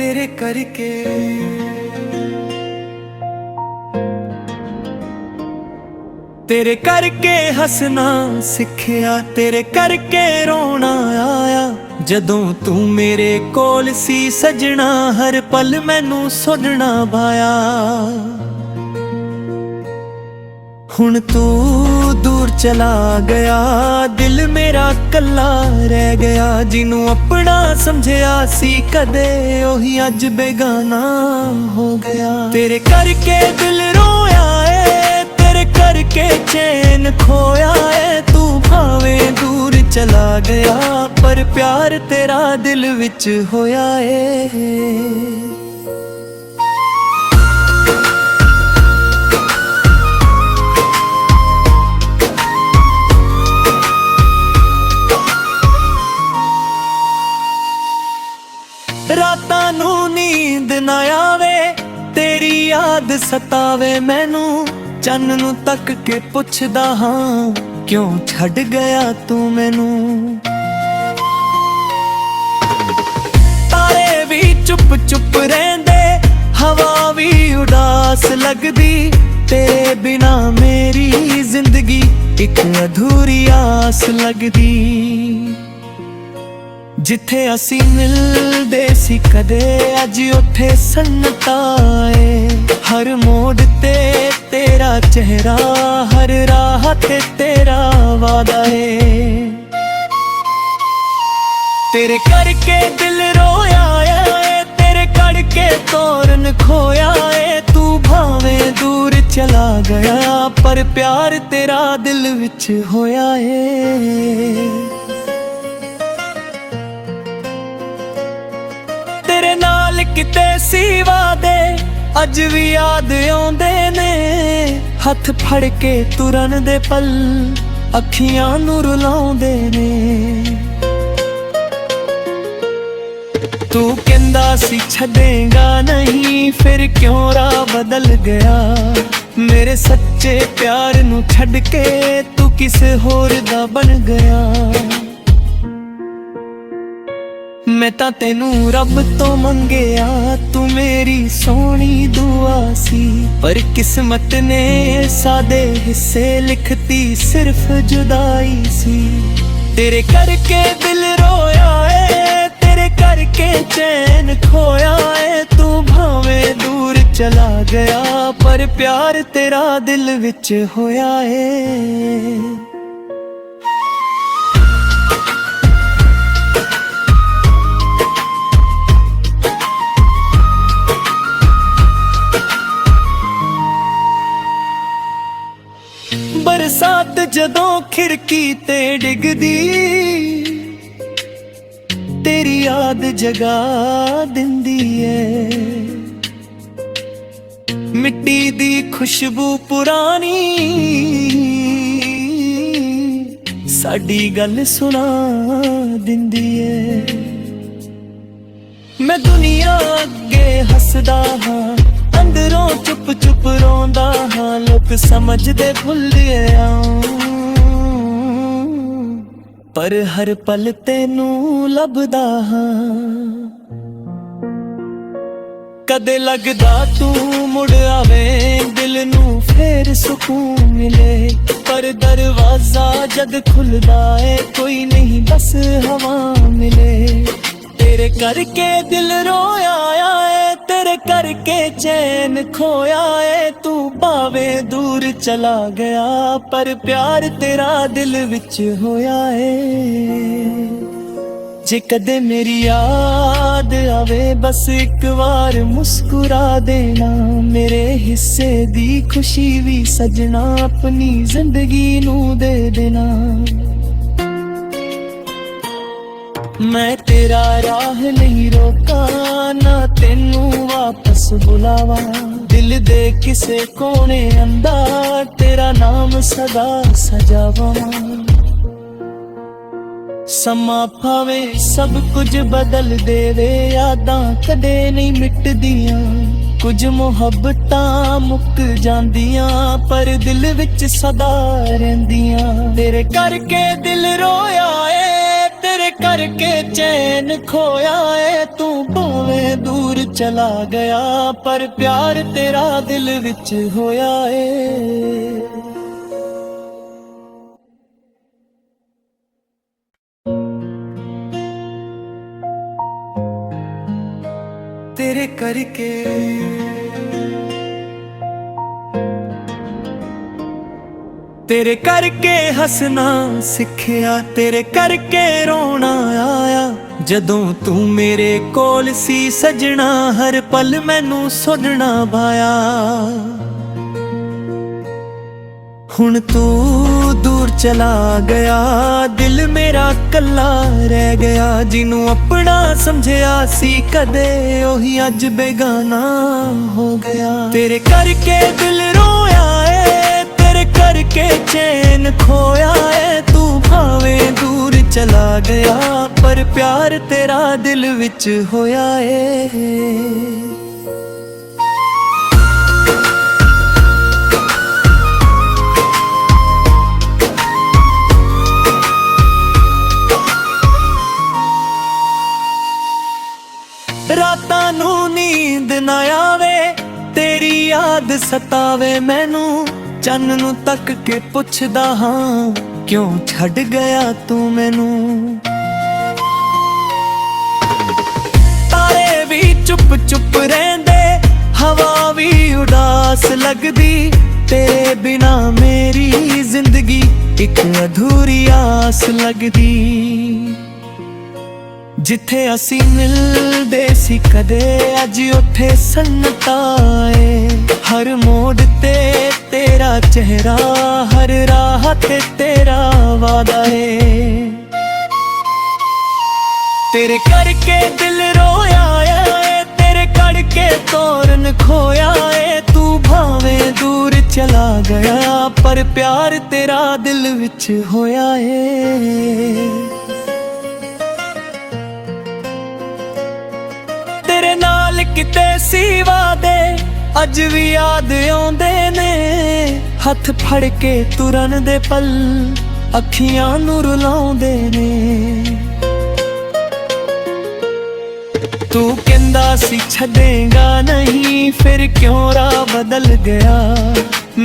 तेरे करके। तेरे करके हसना सिखिया, तेरे करके रोना आया। जदों तू मेरे कोल सी सजना, हर पल मैनू सुनना पाया। हुण तू दूर चला गया, दिल मेरा कला रह गया। जिनू अपना समझिया सी कदे, ओही अज बेगाना हो गया। तेरे करके दिल रोया है, तेरे करके चैन खोया है। तू भावें दूर चला गया, पर प्यार तेरा दिल विच होया है। रातां नू नींद ना आवे, तेरी याद सतावे मैनू। चन्न नू तक के पुछदा हां, क्यों छड़ गया तू मैनू। तारे भी चुप चुप रहिंदे, हवा भी उदास लगदी। तेरे बिना मेरी जिंदगी एक अधूरी आस लगदी। जिथे असी मिलदे सी कदे, अज उथे सन्नता है। हर मोड़ ते तेरा चेहरा, हर राह ते तेरा वादा है। तेरे करके दिल रोया है, तेरे करके तोरन खोया है। तू भावें दूर चला गया, पर प्यार तेरा दिल विच होया है। तेरे नाल किते सी वादे, अज भी याद आउंदे ने। हथ फड़ के तुरन दे पल, अखियां नू रुलाउंदे ने। तू कहंदा सी छड्डेगा नहीं, फिर क्यों राह बदल गया। मेरे सच्चे प्यार नू छड्ड के तू किसे होर दा बन गया। मैं तां तेनू रब तो मंगिया, तू मेरी सोहनी दुआ सी। पर किस्मत ने सादे हिस्से लिखती, सिर्फ जुदाई सी। तेरे करके दिल रोया है, तेरे करके चैन खोया है। तू भावें दूर चला गया, पर प्यार तेरा दिल विच होया है। बरसात जदों खिड़की ते डिगदी, तेरी याद जगा दिंदी है। मिट्टी दी खुशबू पुरानी, साडी गल सुना दिंदी है। मैं दुनिया अगे हसदा हां, अंदरों चुप चुप रोंदा हां। लोग समझदे भुल गया, पर हर पल तेनू लभदा हां। कदे लगदा तू मुड़ आवे, दिल नू फेर सुकून मिले। पर दरवाजा जद खुलदा है, कोई नहीं बस हवा मिले। तेरे करके दिल रोया है, तेरे करके चैन खोया है। तू भावें दूर चला गया, पर प्यार तेरा दिल विच होया है। जे कदे मेरी याद आवे, बस एक बार मुस्कुरा देना। मेरे हिस्से दी खुशी भी सजना, अपनी जिंदगी नू दे देना। मैं तेरा राह नहीं रोका, ना तेनू वापस बुलावा। दिल दे किसे कोने अंदर, तेरा नाम सदा सजावा। समा भावे सब कुछ बदल देवे, यादां कदे नहीं मिटदियां। कुछ मुहब्बतां मुक जांदियां, पर दिल विच सदा रहिंदियां। तेरे करके दिल रोया है, तेरे करके चैन खोया है तू भावें दूर चला गया पर प्यार तेरा दिल विच होया है। तेरे करके तेरे करके हसना सिखिया तेरे करके रोना आया जदों तू मेरे कोल सी सजना हर पल मैनू सुनना भाया। हुण तू दूर चला गया दिल मेरा कला रह गया जिन्नू अपना समझिया सी कदे ओही अज बेगाना हो गया। तेरे करके दिल रोया है तेरे करके चैन खोया है तू भावें दूर चला गया पर प्यार तेरा दिल विच होया है। रातां नू नींद ना आवे तेरी याद सतावे मैनू चन्न नू तक के पुछदा हां क्यों छड़ गया तू मैनू। तारे भी चुप चुप रहिंदे हवा भी उदास लगदी तेरे बिना मेरी जिंदगी एक अधूरी आस लगदी। जिथे असी मिलदे सी कदे अज उथे सन्नताए हर मोड़ ते तेरा चेहरा हर राह ते तेरा वादा है। तेरे करके दिल रोया है तेरे करके तोरन खोया है तू भावें दूर चला गया पर प्यार तेरा दिल विच होया है। तेरे नाल किते सी वादे अज भी याद आउंदे ने हथ फड़ के तुरन दे पल अखियां नू रुलाउंदे ने। तू कहंदा सी छड्डेगा नहीं फिर क्यों राह बदल गया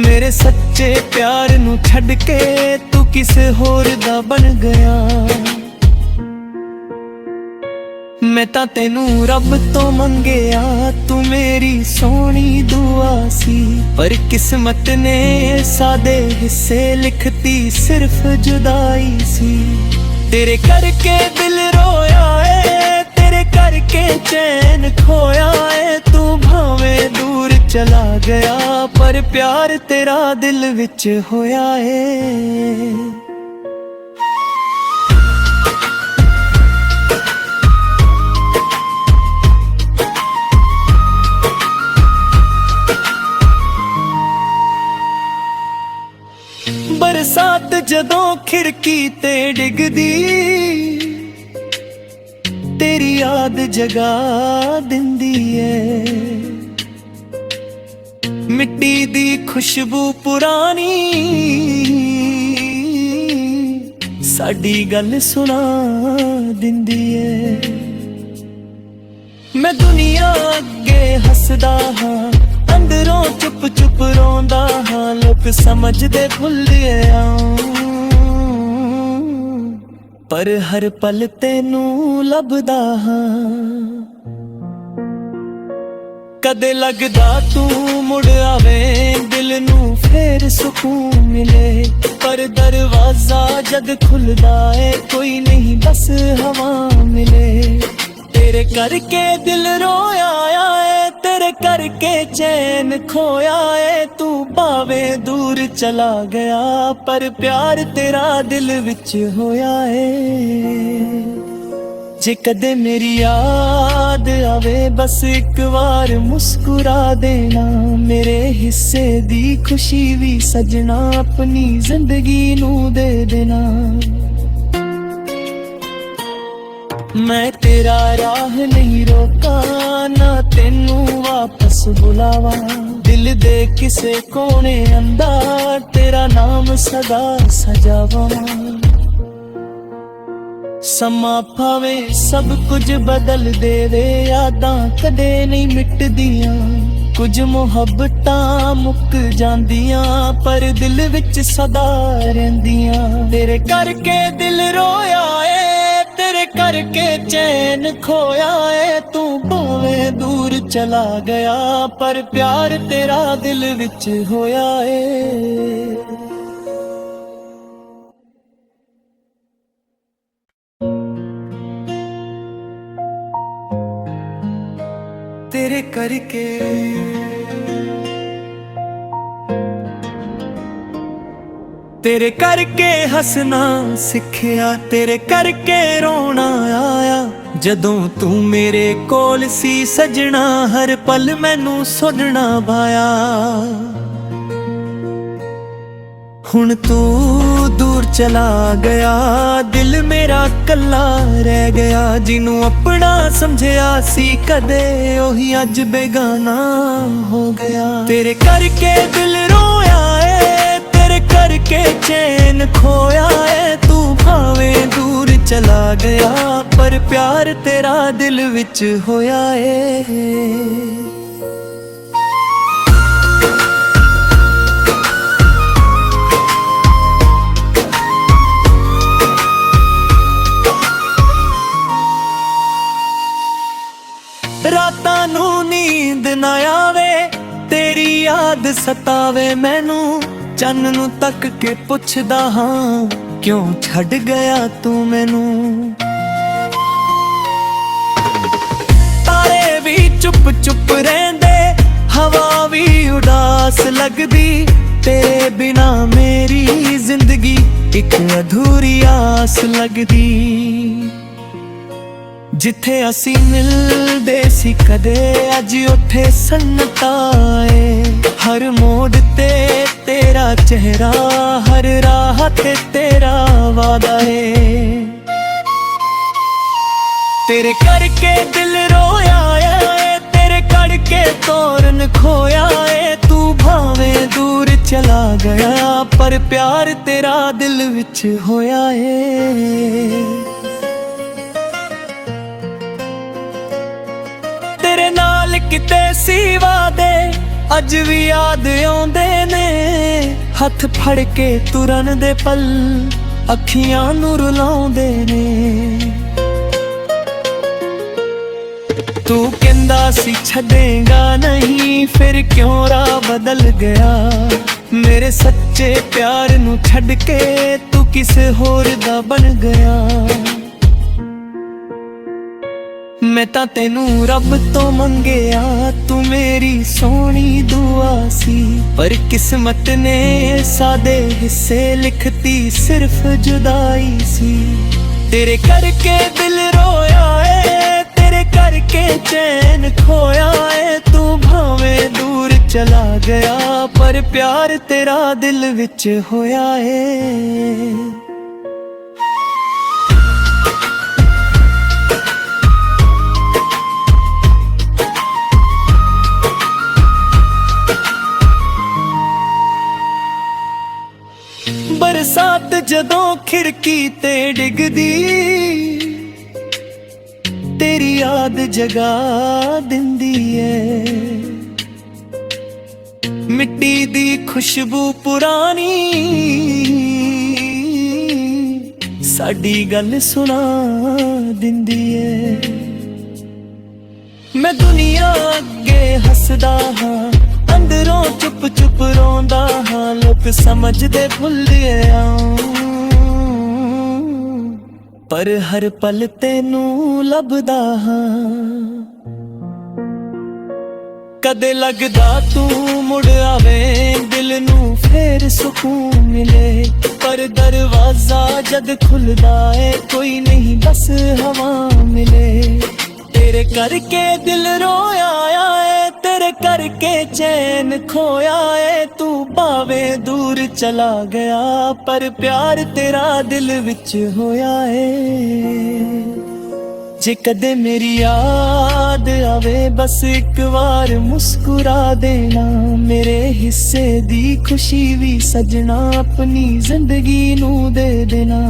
मेरे सच्चे प्यार नू छड्ड के तू किसे होर दा बन गया। मैं तां तेनू रब तो मंगिया तू मेरी सोहनी दुआ सी पर किस्मत ने सादे हिस्से लिखती सिर्फ जुदाई सी। तेरे करके दिल रोया है तेरे करके चैन खोया है तू भावें दूर चला गया पर प्यार तेरा दिल विच होया है। बरसात जदों खिड़की ते डिगदी तेरी याद जगा दिंदी है मिट्टी दी खुशबू पुरानी साडी गल सुना दिंदी है। मैं दुनिया अगे हसदा हां अंदरों चुप चुप रोंदा हां लोग समझदे भुल्ले पर हर पल तेनू लभदा हां। कदे लगदा तू मुड़ आवे दिल नू फेर सुकून मिले पर दरवाजा जद खुलदा है कोई नहीं बस हवा मिले। तेरे करके दिल रोया है तेरे करके चैन खोया है तू भावें दूर चला गया पर प्यार तेरा दिल विच होया है। जे कदे मेरी याद आवे बस एक बार मुस्कुरा देना मेरे हिस्से दी खुशी भी सजना अपनी जिंदगी नू दे देना। मैं तेरा राह नहीं रोका ना तेनू वापस बुलावा दिल दे किसे कोने अंदर तेरा नाम सदा सजावा। ਸਮਾਂ ਭਾਵੇਂ ਸਭ ਕੁਝ ਬਦਲ ਦੇਵੇ, ਯਾਦਾਂ ਕਦੇ ਨਹੀਂ ਮਿਟਦੀਆਂ। ਕੁਝ ਮੁਹੱਬਤਾਂ ਮੁੱਕ ਜਾਂਦੀਆਂ, ਪਰ ਦਿਲ ਵਿੱਚ ਸਦਾ ਰਹਿੰਦੀਆਂ। ਤੇਰੇ ਕਰਕੇ ਦਿਲ ਰੋਇਆ ਏ, ਤੇਰੇ ਕਰਕੇ ਚੈਨ ਖੋਇਆ ਏ। ਤੂੰ ਭਾਵੇਂ ਦੂਰ ਚਲਾ ਗਿਆ, ਪਰ ਪਿਆਰ ਤੇਰਾ ਦਿਲ ਵਿੱਚ ਹੋਇਆ ਏ। तेरे करके तेरे करके हसना सिखिया, तेरे करके रोना आया। जदों तू मेरे कोल सी सजना, हर पल मैनू सुनना पाया। हुण तू दूर चला गया, दिल मेरा कला रह गया। जिनू अपना समझिया सी कदे, ओही अज बेगाना हो गया। तेरे करके दिल रोया है, तेरे करके चैन खोया है। तू भावें दूर चला गया, पर प्यार तेरा दिल विच होया है। रातां नू नींद ना आवे, तेरी याद सतावे मैनू। चन्न नू तक के पुछदा हां, क्यों छड़ गया तू मैनू। तारे भी चुप चुप रहिंदे, हवा भी उदास लगदी। तेरे बिना मेरी जिंदगी एक अधूरी आस लगदी। जिथे असी मिलदे सी कदे, अज उठे सन्नताए। हर मोड़ ते तेरा चेहरा, हर राह ते तेरा वादा है। तेरे करके दिल रोया है, तेरे करके तोरन खोया है। तू भावें दूर चला गया, पर प्यार तेरा दिल विच होया है। तेरे नाल किते सी वादे, अज भी याद आउंदे ने। हथ फड़ के तुरन दे पल, अखियां नू रुलाउंदे ने। तू कहंदा सी छड्डेगा नहीं, फिर क्यों राह बदल गया। मेरे सच्चे प्यार नू छड्ड के तू किसे होर दा बन गया। मैं तां तेनू रब तो मंगिया, तू मेरी सोहनी दुआ सी। पर किस्मत ने सादे हिस्से लिखती, सिर्फ जुदाई सी। तेरे करके दिल रोया है, तेरे करके चैन खोया है। तू भावें दूर चला गया, पर प्यार तेरा दिल विच होया है। बरसात जदों खिड़की ते डिगदी, तेरी याद जगा दिंदी है। मिट्टी दी खुशबू पुरानी, साडी गल सुना दिंदी है। मैं दुनिया अगे हसदा हां, अंदरों चुप चुप रोंदा हां। लोग समझदे भुल गया, पर हर पल तेनू लभदा हां। कदे लगदा तू मुड़ आवे, दिल नू फेर सुकून मिले। पर दरवाजा जद खुलदा है, कोई नहीं बस हवा मिले। तेरे करके दिल रोया है, तेरे करके चैन खोया है। तू भावें दूर चला गया, पर प्यार तेरा दिल विच होया है। जे कदे मेरी याद आवे, बस एक बार मुस्कुरा देना। मेरे हिस्से दी खुशी भी सजना, अपनी जिंदगी नू दे देना।